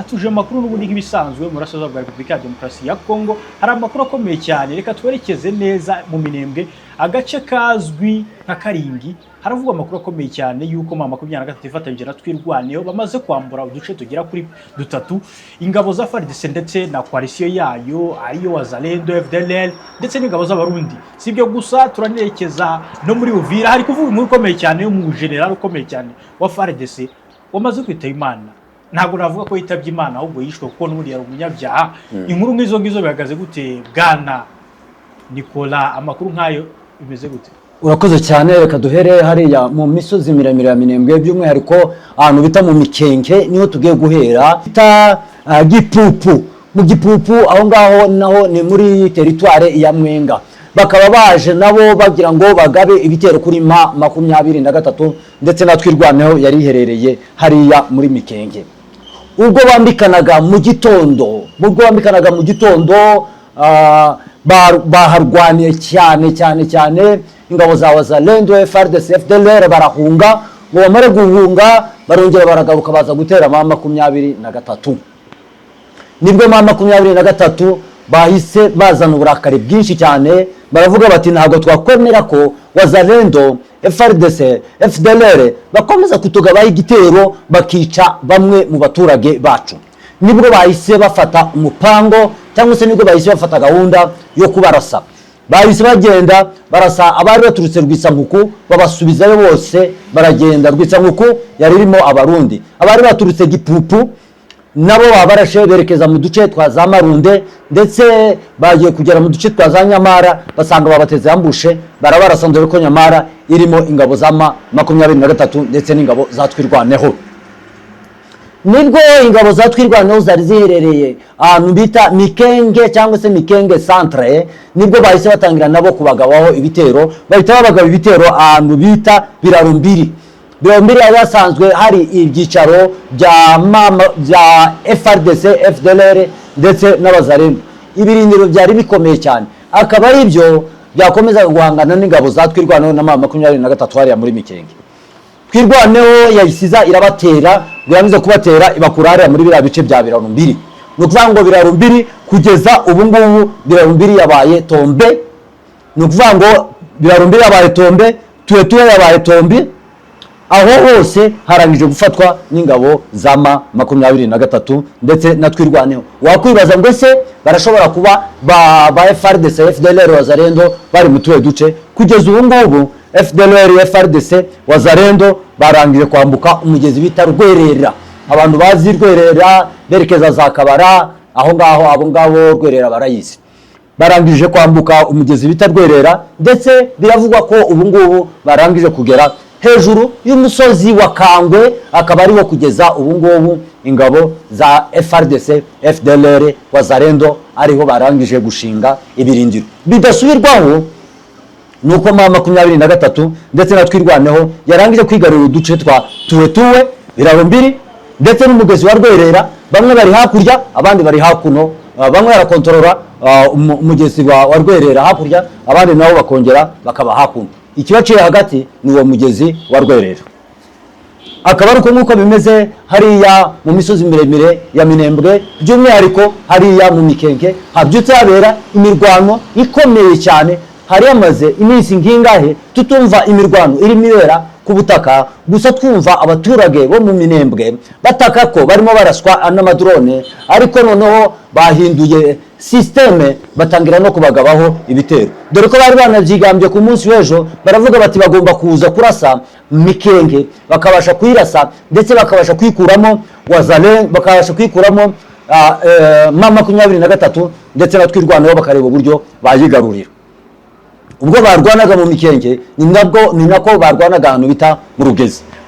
tuje makuru n'ubundi nk'ibisanzwe mu Burasirazuba bwa Repubulika ya Demokarasi ya Kongo. Hari amakuru akomeye cyane, reka twerekeze neza mu Minembwe, agace kazwi nka Karingi. Haravugwa amakuru akomeye cyane yuko mama 23 ifatanyije na Twirwaneho bamaze kwambura uduce tugera kuri dutatu ingabo za FARDC ndetse na coalition yayo ariyo Wazalendo, FDLR ndetse n'ingabo z'abarundi. Sibyo gusa turanerekeza no muri Uvira, hari kuvuga inkuru ikomeye cyane yo mu general ukomeye cyane wa FARDC wamaze kwita Imana. Ntabwo navuga ko yitabye Imana ahubwo yishwe kuko n'ubundi yari umunyabyaha. Inkuru nk'izo ngizo bihagaze gute bwana Nicola, amakuru nkayo bimeze gute? Urakoze cyane, reka duhere hariya mu misozi miremire ya Minembwe, by'umwihariko ahantu bita mu Mikenke niho tugiye guhera bita Gipupu. Mu Gipupu aho ngaho naho ni muri territoire ya Mwenga, bakaba baje nabo bagira ngo bagabe ibitero kuri 23 ndetse na Twirwaneho yari iherereye hariya muri Mikenke. Ubwo bambikanaga mu gitondo baharwaniye cyane ingabo za Wazalendo, FARDC, FDLR barahunga, ngo bamare guhunga barongera baragaruka baza gutera 23. Nibwo 23 bahise bazana uburakari bwinshi cyane, baravuga bati ntabwo twakwemera ko Wazalendo, FARDC, FDLR bakomeza kutugabaho igitero bakica bamwe mu baturage bacu. Nibwo bahise bafata umupango cyangwa se nibwo bahise bafata gahunda yo kubarasa. Bahise bagenda barasa abari baturutse Rwisankuku, babasubizayo bose baragenda. Rwisankuku yari irimo abarundi, abari baturutse Gipupu nabo babarashe berekeza mu duce twa za Marunde, ndetse bagiye kugera mu duce twa za Nyamara basanga babateze ambushe, barabarasa ndore ko Nyamara irimo ingabo za 23 ndetse n'ingabo za Twirwaneho. Nibwo ingabo za Twirwaneho zari ziherereye ahantu bita Mikenge cyangwa se Mikenge centre, nibwo bahise batangira nabo kubagabaho ibitero, bahita babagaba ibitero ahantu bita Birarumbiri. Birarumbiri yasanzwe hari ibyicaro bya FARDC, FDLR ndetse n'Abazalendo. Ibirindiro byari bikomeye cyane, akaba ari byo byakomeza guhangana n'ingabo za Twirwaneho na 23 hariya muri Mikenge. Twirwaneho yayisiza irabatera, biramize kubatera ibakurare muri bira bice bya Birarumbiri. Nukuvuga ngo Birarumbiri kugeza ubu ngubu Birarumbiri yabaye tombe. Nukuvuga ngo Birarumbiri yabaye tombe, tuwe yabaye tombe. Aho hose harangije gufatwa n'ingabo za 23 ndetse na Twirwaneho. Wakwibaza ngo se barashobora kuba ba FARDC, FDLR, Wazalendo bari mu tuwe duce. Kugeza ubu ngubu FDLR, FARDC, Wazalendo barangije kwambuka umugezi bita Rwerera. Abantu bazi Rwerera berekeza za Kabara, aho ngaho abo ngabo Rwerera barayizi. Barangije kwambuka umugezi bita Rwerera, ndetse biravugwa ko ubu ngubu barangije kugera hejuru y'umusozi wa Kangwe, akaba ariho kugeza ubu ngubu ingabo za FARDC, FDLR, Wazalendo ariho barangije gushinga ibirindiro bidasubirwaho. Nuko 23 ndetse na Twirwaneho yarangije kwigarurira uduce twa tuwe Birarumbiri ndetse n'umugezi wa Rwerera. Bamwe bari hakurya abandi bari hakuno, bamwe barakontorora umugezi wa Rwerera hakurya, abandi nabo bakongera bakaba hakuno. Ikibaciye hagati ni uwo mugezi wa Rwerera. Akaba ari uko nk'uko bimeze hariya mu misozi miremire ya Minembwe, by'umwihariko hariya mu Mikenke habyutse habera imirwano ikomeye cyane. Hari amaze iminsi ngingahe tutumva imirwano irimo ibera ku butaka, gusa twumva abaturage bo mu Minembwe bataka ko barimo baraswa n'amadrone, ariko noneho bahinduye systeme batangira no kubagabaho ibitero. Dore ko bari banabyigambye ku munsi w'ejo, baravuga bati bagomba kuza kurasa Mikenge, bakabasha kwirasa ndetse bakabasha kwikuramo Wazalendo, bakabasha kwikuramo 23 ndetse na Twirwaneho bakareba uburyo bayigarurira. Ubwo barwanaga mu Mikenge ni nako barwanaga ahantu bita mu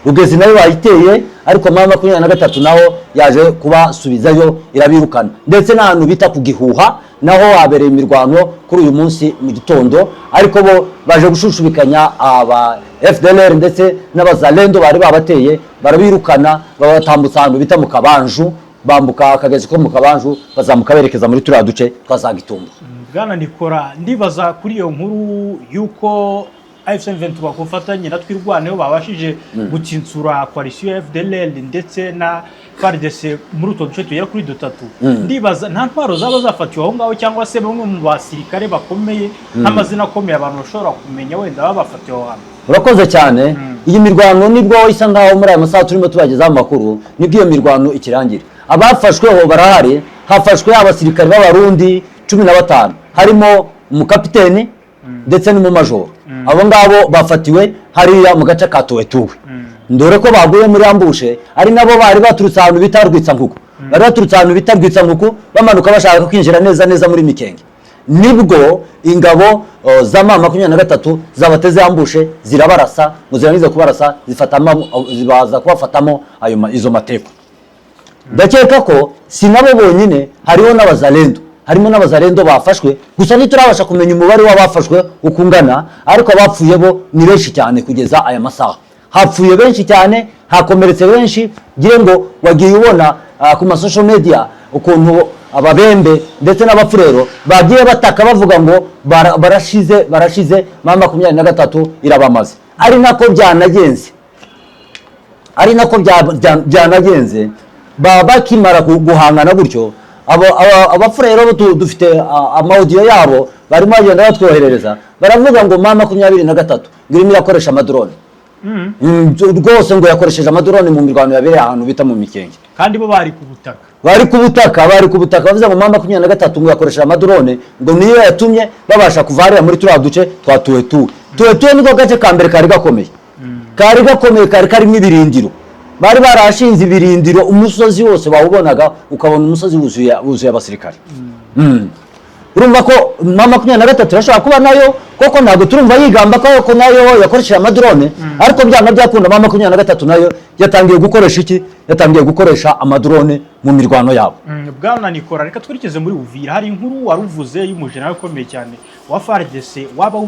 Rugezi nayo bayiteye, ariko 23 naho yaje kubasubizayo irabirukana. Ndetse n'ahantu bita ku Gihuha naho habereye imirwano kuri uyu munsi mu gitondo, ariko bo baje gushushubikanya aba FDLR ndetse n'Abazalendo bari babateye, barabirukana babatambutsa ahantu bita mu Kabanju, bambuka akagezi ko mu Kabanju bazamuka berekeza muri turiya duce twa za Gitumba. Bwana Nicola, ndibaza kuri iyo nkuru yuko AFC M23 kufatanye na twirwaneho babashije gutsinsura coalition ya FDLR ndetse na FARDC muri utwo duce tugera kuri dutatu. Ndibaza nta ntwaro zaba zafatiwe aho ngaho cyangwa se bamwe mu basirikare bakomeye nk'amazina akomeye abantu bashobora kumenya wenda babafatiwe aho hantu. Urakoze cyane. Iyi mirwano nibwo isa ngaho muri aya masaha turimo tubagezaho amakuru nibwo iyo mirwano ikirangira. Abafashweho barahari, hafashwe abasirikare b'abarundi 15 harimo umukapiteni ndetse n'umumajoro. Abo ngabo bafatiwe hariya mu gace ka Tuwetuwe. Ndore ko baguye muri ambushe ari nabo bari baturutse ahantu bita Rwitsankuku. Bari baturutse ahantu bita Rwitsankuku bamanuka bashaka kwinjira neza muri Mikenge. Nibwo ingabo za M23 zabateze ambushe zirabarasa, muzirangiza kubarasa zibaza kubafatamo izo mateko. Ndakeka ko sinabo bonyine hariho n'abazalendo. Harimo n'abazalendo bafashwe gusa ntiturabasha kumenya umubare w'abafashwe ukungana ariko abapfuye bo ni benshi cyane kugeza aya masaha. Hapfuye benshi cyane, hakomeretse benshi, gire ngo wagiye ubona ku ma social media ukuntu ababembe ndetse n'abafurero bagiye bataka bavuga ngo barashize M23 irabamaze. Ari nako byanagenze bakimara guhangana gutyo abafurero dufite amaudio yabo barimo bagenda batwoherereza baravuga ngo M23 ngirimo irakoresha amadrone. Rwose ngo yakoresheje amadrone mu mirwano yabereye ahantu bita mu Mikenge. Kandi bo bari ku butaka. Bari ku butaka bavuze ngo M23 ngo yakoresheje amadrone ngo niyo yatumye babasha kuvarira muri turiya duce twa Tuwetuwe niko gace ka mbere kari gakomeye. Kari karimo ibirindiro. Bari barashinze ibirindiro umusozi wose bawubonaga ukabona umusozi wuzuye abasirikare. Urumva ko M23 irashobora kuba nayo koko ntabwo turumva yigamba ko nayo yakoresheje amadrone ariko byanga byakunda M23 nayo yatangiye gukoresha iki? Yatangiye gukoresha amadrone mu mirwano yabo. Bwana Nikora reka twerekeze muri Uvira. Hari inkuru waruvuze y'umujenerali ukomeye cyane wa FARDC waba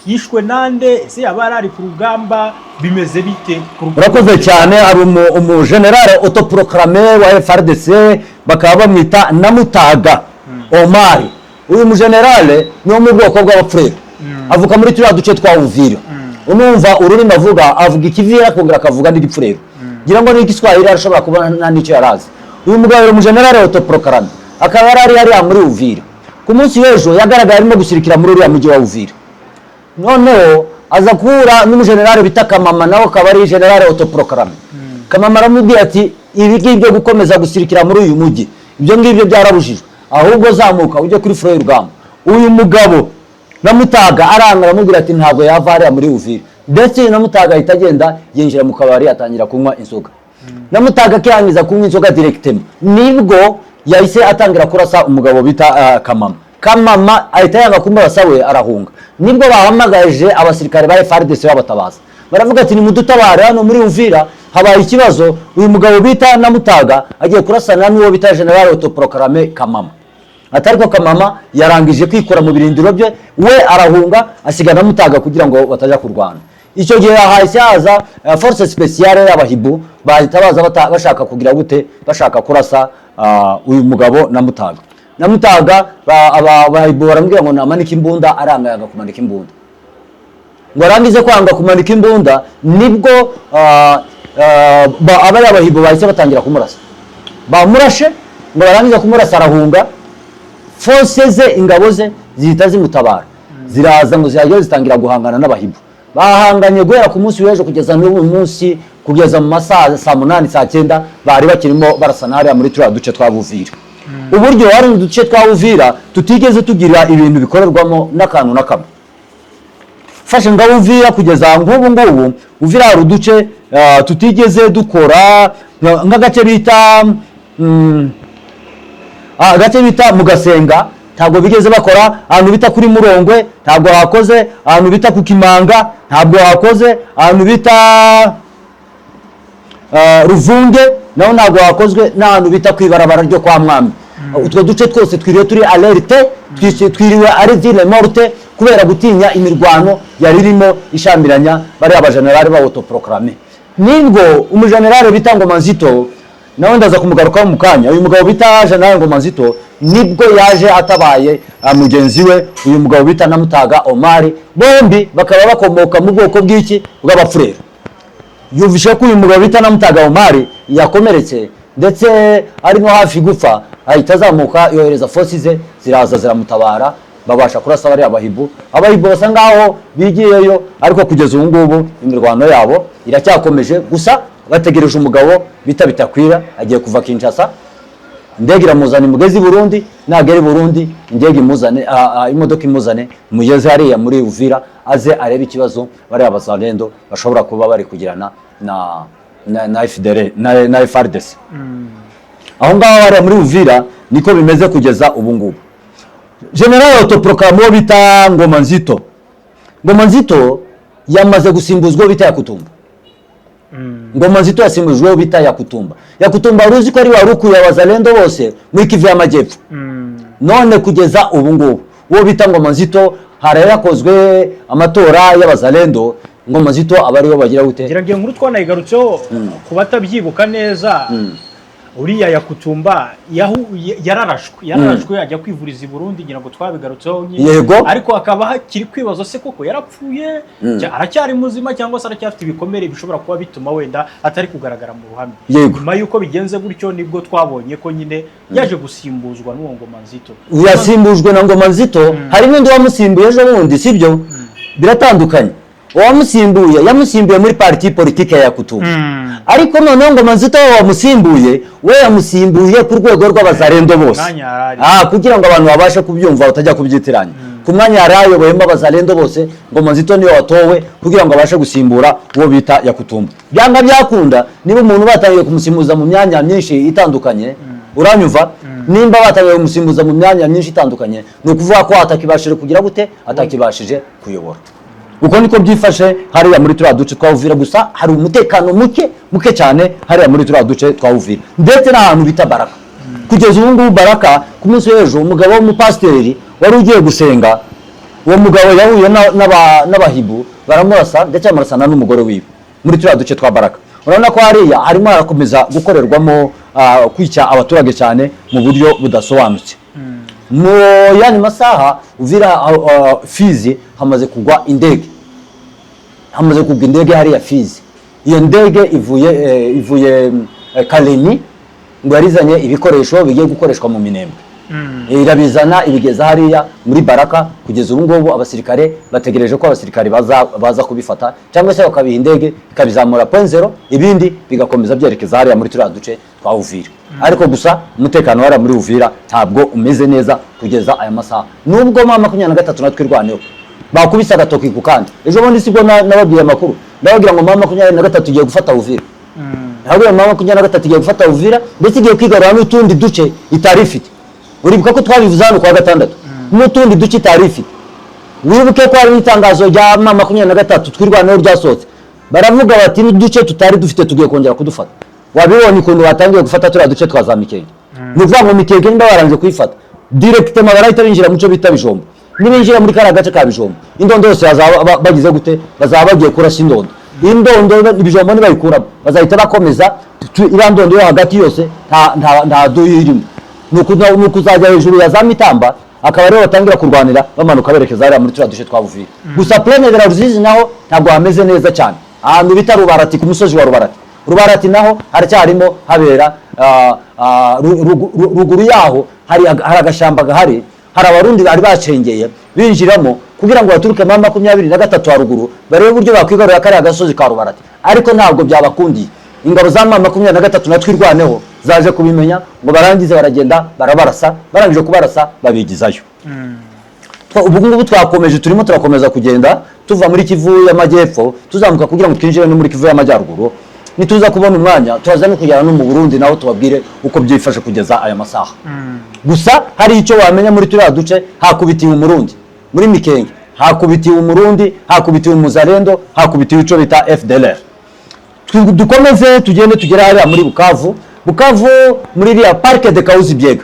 yishwe nande ese yabarari ku rugamba bimeze bite? Urakoze cyane. Ari umujenerali autoproclamé wa FARDC bakaba bamwita Namutaga Omar. Uyu mujenerale ni wo mu bwoko bw'abafurero avuka muri turiya duce twa Uvira. Unumva ururimi avuga ikivira kongera akavuga n'igipfurero gira ngo n'igiswahili arashobora kubona n'icyo yarazi. Uyu mugabo ari umujenerale autoproclamé akaba yari muri Uvira. Ku munsi w'ejo yagaragaye arimo gusirikira muri uriya mujyi wa Uvira. Noneho aza kuhura n'umujenerale bita Kamama nawe akaba ari generale autoproclamé. Kamama aramubwira ati ibi ngibyo gukomeza gusirikira muri uyu mujyi ibyo ngibyo byarabujijwe ahubwo zamuka ujye kuri furo y'urugamba. Uyu mugabo Namutaga aranga aramubwira ati ntabwo yava hariya muri Uvira ndetse Namutaga ahita agenda yinjira mu kabari atangira kunywa inzoga. Namutaga akirangiza kunywa inzoga directement nibwo yahise atangira kurasa umugabo bita Kamama ahita yanga kumurasa we arahunga. Nibwo bahamagaje abasirikare ba FARDC babatabaza baravuga ati nimudutabare hano muri Uvira habaye ikibazo. Uyu mugabo bita Namutaga agiye kurasana n'uwo bita general autoproclamé Kamama. Atariko Kamama yarangije kwikora mu birindiro bye we arahunga asiga Namutaga kugira ngo bataja kurwana. Icyo gihe hahise haza force spéciale y'abahibu bahita baza bashaka kugira gute bashaka kurasa uyu mugabo Namutaga abahibu baramubwira ngo namanike imbunda aranga yanga kumanika imbunda. Ngo arangize kwanga kumanika imbunda nibwo abahibu bahise batangira kumurasa. Bamurashe ngo barangiza kumurasa arahunga. Force ze ingabo ze zihita zimutabara ziraza ngo zihageze zitangira guhangana n'abahibu. Bahanganye guhera ku munsi w'ejo kugeza n'ubu munsi kugeza mu masaha saa 8 saa 9 bari bakirimo barasana hariya muri turiya duce twa Uvira. Uburyo hari uduce twa Uvira tutigeze tugira ibintu bikorerwamo n'akantu na kamwe. Fashe ngo Uvira kugeza ngubu Uvira hari uduce tutigeze dukora nk'agace bita agace bita Mugasenga ntabwo bigeze bakora. Ahantu bita kuri Murongwe ntabwo hakoze. Ahantu bita ku Kimanga ntabwo hakoze. Ahantu bita Ruvunge naho ntabwo hakozwe. N'ahantu bita kwibarabara ryo kwa Mwami. Utwo duce twose twiriwe turi alerte twiriwe ari ville morte kubera gutinya imirwano yari irimo ishambiranya bari abajenerali ba autoproclamé. Nibwo umujenerali bita Ngoma Nzito nawe ndaza kumugarukaho mu kanya. Uyu mugabo bita General Ngoma Nzito nibwo yaje atabaye mugenzi we uyu mugabo bita Namutaga Omar, bombi bakaba bakomoka mu bwoko bw'iki bw'abafurero. Yumvishe ko uyu mugabo bita Namutaga Omar yakomeretse ndetse ari no hafi gupfa, ahita azamuka yohereza forces ze ziraza ziramutabara, babasha kurasa bari abahibu basa ngaho bigiyeyo, ariko kugeza ubu ngubu imirwano yabo iracyakomeje. Gusa bategereje umugabo bita Bitakwira agiye kuva Kinshasa, indege iramuzana imugeze i Burundi, nagera i Burundi indege imuzane imodoka imuzane mugeze hariya muri Uvira, aze arebe ikibazo bari abazalendo bashobora kuba bari kugirana na FDL na FARDC. Aho ngaho hariya muri Uvira niko bimeze kugeza ubu ngubu. General autoproclamé bita Ngoma Nzito. Ngoma Nzito yamaze gusimbuzwa bita Yakutumba. Ngoma Nzito yasimbujwe bita Yakutumba. Yakutumba uruzi ko ari warukuye abazalendo bose muri Kivu y'Amajyepfo. None kugeza ubu ngubu uwo bita Ngoma Nzito harayakozwe amatora y'abazalendo, Ngoma Nzito abariho bagira gute? Ngira ngiye nkuru twanayigarutseho kubatabyibuka neza. Uriya Yakutumba yararashwe ajya kwivuriza i Burundi, ngira ngo twabigarutseho nyine, ariko akaba hakiri kwibazo se koko yarapfuye aracyari muzima cyangwa se aracyafite ibikomere bishobora kuba bituma wenda atari kugaragara mu ruhame. Nyuma yuko bigenze gutyo nibwo twabonye ko nyine yaje gusimbuzwa n'uwo Ngoma Nzito. Yasimbujwe na Ngoma Nzito, hari n'undi wamusimbuye ejo bundi, sibyo? Biratandukanye. Wamusimbuye yamusimbuye muri parti politique ya Yakutumba, ariko none Ngoma Nzito wamusimbuye we yamusimbuye ku rwego rw'abazalendo bose, kugira ngo abantu babashe kubyumva utajya kubyitiranya. Ku mwanya yarayoboyemo abazalendo bose, Ngoma Nzito niyo watowe kugira ngo abashe gusimbura uwo bita Yakutumba. Byanga byakunda niba umuntu batangiye kumusimbuza mu myanya myinshi itandukanye, uranyumva? Nimba batangiye kumusimbuza mu myanya myinshi itandukanye, no kuvuga ko atakibashije kugira gute, atakibashije kuyobora. Uko niko byifashe hariya muri turiya duce twa Uvira. Gusa hari umutekano muke cyane hariya muri turiya duce twa Uvira, ndetse n'ahantu bita Baraka. Kugeza ubu ngubu Baraka ku munsi w'ejo umugabo w'umupasiteri wari ugiye gusenga, uwo mugabo yahuye n'abahibu baramurasa, ndetse amurasana n'umugore wiwe muri turiya duce twa Baraka. Urabona ko hariya harimo harakomeza gukorerwamo kwica abaturage cyane mu buryo budasobanutse. Mu yani masaha Uvira Fizi hamaze kugwa indege, hariya Fizi. Iyo ndege ivuye Kalemi ngo yarizanye ibikoresho bigiye gukoreshwa mu Minembwe. Irabizana ibigeza hariya muri Baraka. Kugeza ubu ngubu abasirikare bategereje ko abasirikare baza kubifata, cyangwa se bakabiha indege ikabizamura point zero, ibindi bigakomeza byerekeza hariya muri turiya duce twa Uvira. Ariko gusa umutekano wari muri Uvira ntabwo umeze neza kugeza aya masaha, nubwo mama 23 natwirwaneho bakubise agatoki ku kandi. Ejo bundi sibwo nababwiye amakuru, ndabagira ngo mama 23 igiye gufata Uvira. Ntabwo mama 23 igiye gufata Uvira, ndetse igiye kwigarura n'utundi duce itarifite. Uribuka ko twabivuze hano kwa gatandatu, n'utundi duce itarifite. Wibuke ko hari itangazo rya mama 23 twirwaneho ryasohotse, baravuga bati n'uduce tutari dufite tugiye kongera kudufata. Wabibonye ukuntu batangiye gufata turiya duce twa za Mikenge. Ni ukuvuga ngo Mikenge niba barangije kuyifata directement barahita binjira mu cyo bita Bijombo. Nibinjira muri kara gace ka Bijombo, indondo yose bagize gute, bazaba bagiye kurasha indondo. Indondo Bijombo nibayikuramo bazahita bakomeza irandondo yo hagati yose nta doyirimo. Nukuzajya hejuru ya za Mitamba, akaba rero batangira kurwanira bamanuka berekeza hariya muri turiya duce twa Uvira. Gusa Plaine de la Ruzizi naho ntabwo hameze neza cyane, ahantu bita Rubarati, ku musozi wa Rubarati naho haracyarimo habera ruguru yaho hari agashamba gahari, hari abarundi bari bacengeye binjiramo kugira ngo baturuke mama 23 haruguru barebe uburyo bakwigarura kare agasozi ka Rubarati, ariko ntabwo byabakundiye. Ingabo za mama 23 natwirwaneho zaje kubimenya ngo barangize baragenda barabarasa, barangije kubarasa babigizayo. Ubu ngubu twakomeje turimo turakomeza kugenda tuva muri Kivu y'Amajyepfo tuzamuka kugira ngo twinjire no muri Kivu y'Amajyaruguru. Nituza kubona umwanya tuzaza no kujyana no mu Burundi naho tubabwire uko byifashe kugeza aya masaha. Gusa hari icyo wamenya muri turiya duce, hakubitiwe umurundi muri Mikenge, hakubitiwe umurundi, hakubitiwe umuzalendo, hakubitiwe ico bita FDLR. Dukomeze tugende tugera hariya muri Bukavu muri iriya Parc de Kauzi Biega,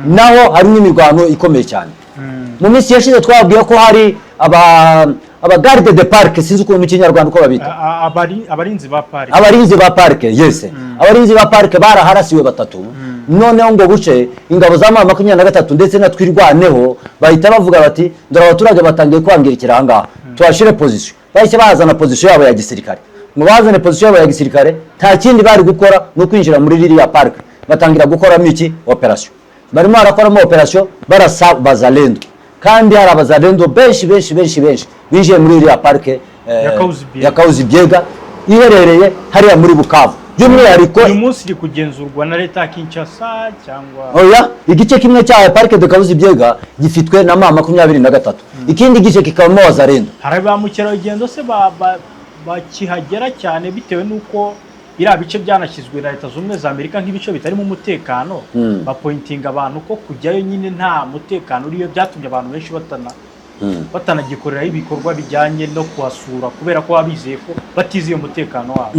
naho hari n'imirwano ikomeye cyane. Mu minsi yashize twabwiye ko hari aba garde de parc, sinzi ukuntu mu kinyarwanda uko babita, abarinzi ba parike, abarinzi ba parike, yes, abarinzi ba parike baraharasiwe batatu. Noneho ngo buce ingabo za mama 23 ndetse na twirwaneho bahita bavuga bati ndora abaturage batangiye kwangirikira ahangaha, twashire position. Bahise bazana position yabo ya gisirikare. Mu bazane position yabo ya gisirikare nta kindi bari gukora no kwinjira muri ririya park, batangira gukora miki operation. Barimo barakoramo operation barasa bazalendo, kandi hari abazalendo benshi binjiye muri ririya park ya Kahuzi-Biega iherereye hariya muri Bukavu. By'umwihariko uyu munsi iri kugenzurwa na leta ya Kinshasa cyangwa oya, igice kimwe cya park de Kahuzi-Biega gifitwe na mama 23, ikindi gice kikabamo abazalendo. Hari ba mukerarugendo se bakihagera cyane bitewe nuko biriya bice byanashyizwe na Leta Zunze Ubumwe za Amerika nk'ibice bitarimo umutekano, bapointinga abantu ko kujyayo nyine nta mutekano uriyo, byatumye abantu benshi batanagikoreraho ibikorwa bijyanye no kuhasura kubera ko babizeye ko batizeye umutekano wabo.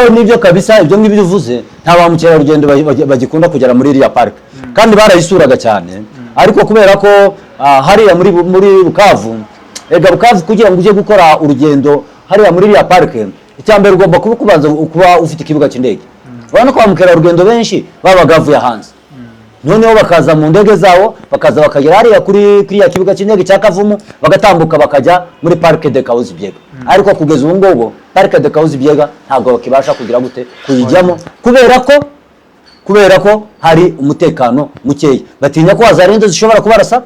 Nibyo kabisa, ibyo ngibyo uvuze, nta ba mukerarugendo bagikunda kugera muri iriya park, kandi barayisuraga cyane. Ariko kubera ko hariya muri Bukavu, Bukavu kugira ngo ujye gukora urugendo hariya muri iriya park, icyambere ugomba kubanza kuba ufite ikibuga cy'indege. Urabona ko ba mukerarugendo benshi babaga bavuye hanze, noneho bakaza mu ndege zabo bakaza bakagera hariya kuri ya kibuga cy'indege cya Kavumu, bagatambuka bakajya muri parc de Kahuzi-Biega. Ariko kugeza ubu ngubu parc de Kahuzi-Biega ntabwo bakibasha kugira gute kuyijyamo kubera ko hari umutekano mukeya, batinya ko wazarendo zishobora kubarasa,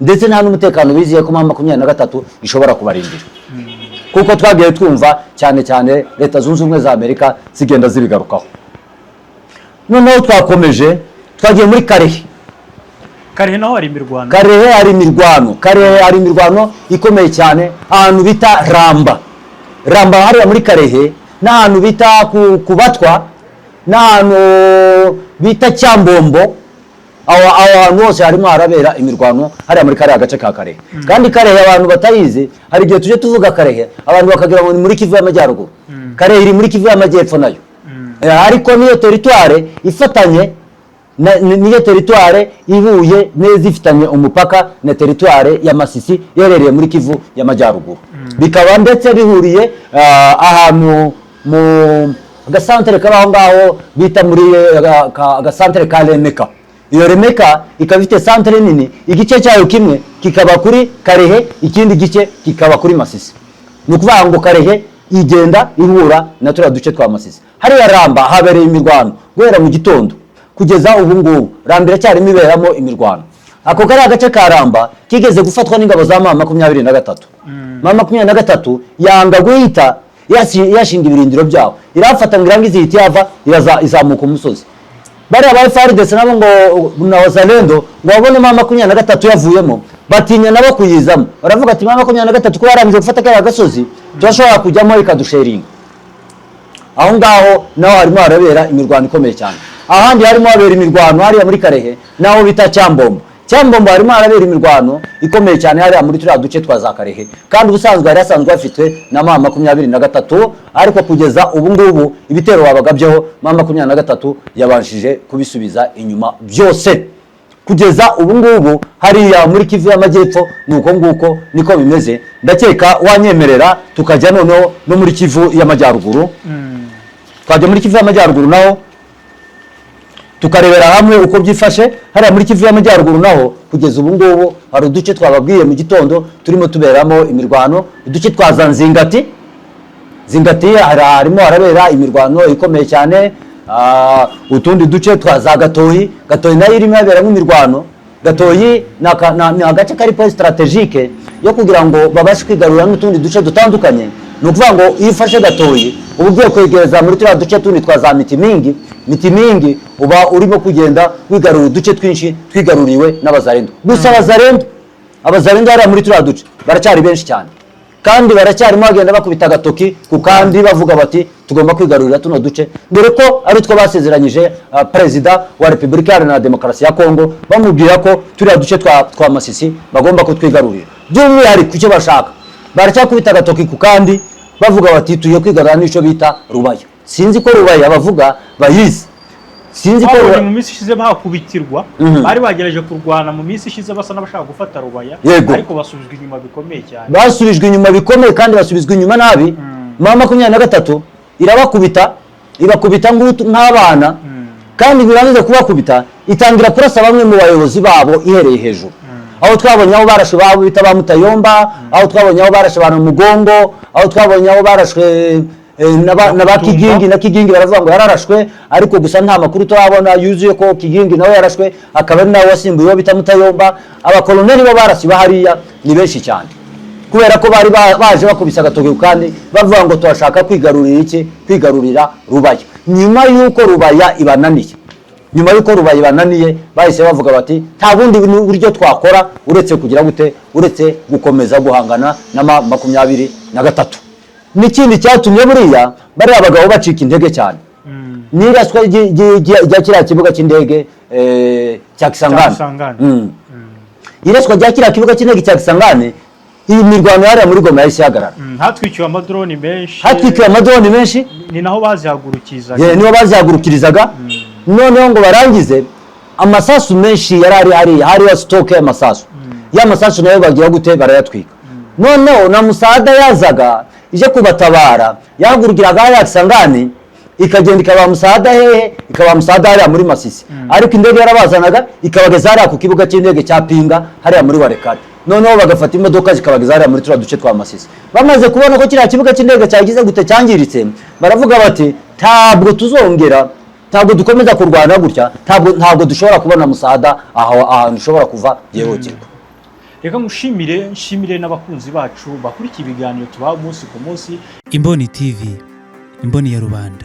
ndetse nta n'umutekano biziye ko mama 23 ishobora kubarindira. Kuko twagiye twumva cyane Leta Zunze Ubumwe za Amerika zigenda zibigarukaho. Noneho twakomeje twagiye muri Karehe naho hari imirwano. Karehe hari imirwano ikomeye cyane ahantu bita Ramba hariya muri Karehe, n'ahantu bita Kubatwa, n'ahantu bita Cyambombo. Ahantu hose harimo harabera imirwano hariya muri kariya gace ka Karehe. Kandi Karehe abantu batayizi, hari igihe tuje tuvuga Karehe abantu bakagira ngo ni muri Kivu y'Amajyaruguru. Karehe iri muri Kivu y'Amajyepfo nayo, ariko niyo territoire ifatanye niyo territoire ihuye neza, ifitanye umupaka na territoire ya Masisi iherereye muri Kivu y'Amajyaruguru. Bikaba ndetse bihuriye ahantu mu gasantere kabaho ngaho bita muri gasantere ka Remeka. Iyo Remeka ikaba ifite santere nini, igice cyayo kimwe kikaba kuri Karehe, ikindi gice kikaba kuri Masisi. Ni ukuvuga ngo Karehe igenda ihura na turiya duce twa Masisi. Hariya Ramba habereye imirwano guhera mu gitondo kugeza ubu ngubu. Ramba iracyarimo iberamo imirwano. Ako kariya gace ka Ramba kigeze gufatwa n'ingabo za mama 23. Mama 23 yanga guhita yashinga ibirindiro byabo, irafata ngo irangize ihita yava izamuka umusozi. Bariya ba FARDC nabo ngo na wazalendo ngo babone mama 23 yavuyemo, batinya nabo kuyizamo. Baravuga ati mama 23 ko yarangije gufata kariya gasozi turashobora kujyamo ikadusheringa. Aho ngaho naho harimo harabera imirwano ikomeye cyane. Ahandi harimo habera imirwano hariya muri Karehe naho bita Cyambombo. Cyambombo harimo harabera imirwano ikomeye cyane hariya muri turiya duce twa za Karehe, kandi ubusanzwe yari asanzwe afitwe na mama 23, ariko kugeza ubu ngubu ibitero babagabyeho mama 23 yabanshije kubisubiza inyuma byose. Kugeza ubu ngubu hariya muri Kivu y'Amajyepfo nuko nguko niko bimeze. Ndakeka wanyemerera tukajya noneho no muri Kivu y'Amajyaruguru. Twajya muri Kivu y'Amajyaruguru naho tukarebera hamwe uko byifashe. Hariya muri Kivu y'Amajyaruguru naho kugeza ubu ngubu hari uduce twababwiye mu gitondo turimo tuberamo imirwano, uduce twa Zingati harimo harabera imirwano ikomeye cyane. Utundi duce twa za Gatoyi nayo irimo haberamo imirwano. Gatoyi ni agace kari point strategique yo kugira ngo babashe kwigarurira n'utundi duce dutandukanye. Ni ukuvuga ngo iyo ufashe Gatoyi uba ugiye kwegereza muri turiya duce tundi twa za Mitimingi uba urimo kugenda wigarura uduce twinshi twigaruriwe n'abazalendo. Gusa abazalendo hariya muri turiya duce baracyari benshi cyane, kandi baracyarimo bagenda bakubita agatoki ku kandi bavuga bati tugomba kwigarurira tuno duce, dore ko ari two basezeranyije Perezida wa Repubulika Iharanira Demokarasi ya Kongo, bamubwira ko turiya duce twa Masisi bagomba kutwigarurira. By'umwihariko icyo bashaka baracyakubita agatoki ku kandi bavuga bati tugiye kwigarurira n'icyo bita Rubaya. Sinzi ko Rubaya bavuga bayizi, sinzi ko mu minsi ishize bahakubitirwa bari bagerageje kurwana mu minsi ishize basa n'abashaka gufata Rubaya ariko basubizwa inyuma bikomeye cyane, basubijwe inyuma bikomeye kandi basubizwa inyuma nabi. Mama 23 irabakubita ibakubita nk'abana kandi birangiza kubakubita itangira kurasa bamwe mu bayobozi babo ihereye hejuru. Aho twabonye aho barashe babo bita ba Mutayomba, aho twabonye aho barashe abantu Mugongo, aho twabonye aho barashwe na Kigingi, na Kigingi baravuga ngo yararashwe ariko gusa nta makuru turabona yuzuye ko Kigingi nawe yarashwe, akaba ari nawe wasimbuye wo bita Mutayomba. Abakoloneli bo barasi bahariya ni benshi cyane kubera ko bari baje bakubisa agatoke kandi bavuga ngo turashaka kwigarurira Rubaya. Nyuma yuko Rubaya ibananiye bahise bavuga bati nta bundi buryo twakora uretse kugira gute, uretse gukomeza guhangana na 23. N'ikindi cyatumye buriya bari abagabo bacika intege cyane niraswa rya kiriya kibuga cy'indege cya Kisangani. Iraswa rya kiriya kibuga cy'indege cya Kisangani, iyi mirwano yari muri Goma yahise ihagarara. Hatwikiwe amadrone menshi, ni naho bazihagurukirizaga. Noneho ngo barangize amasasu menshi yari hariya stock y'amasasu, y'amasasu nayo bagiye gute barayatwika. Noneho na musaada yazaga ije kubatabara yahagurukiraga ya Kisangani ikagenda ikaba musaada ikaba musaada hariya muri Masisi, ariko indege yarabazanaga ikabageza hariya ku kibuga cy'indege cya Pinga hariya muri Warekare. Noneho bagafata imodoka zikabageza hariya muri duce twa Masisi. Bamaze kubona ko kiriya kibuga cy'indege cyagize gute cyangiritse, baravuga bati ntabwo tuzongera, ntabwo dukomeza kurwana gutya, ntabwo dushobora kubona musaada ahantu ushobora kuva yehogerwa. Reka nshimire n'abakunzi bacu bakurikiye ibiganiro tubaha umunsi ku munsi. Imboni TV, imboni ya rubanda.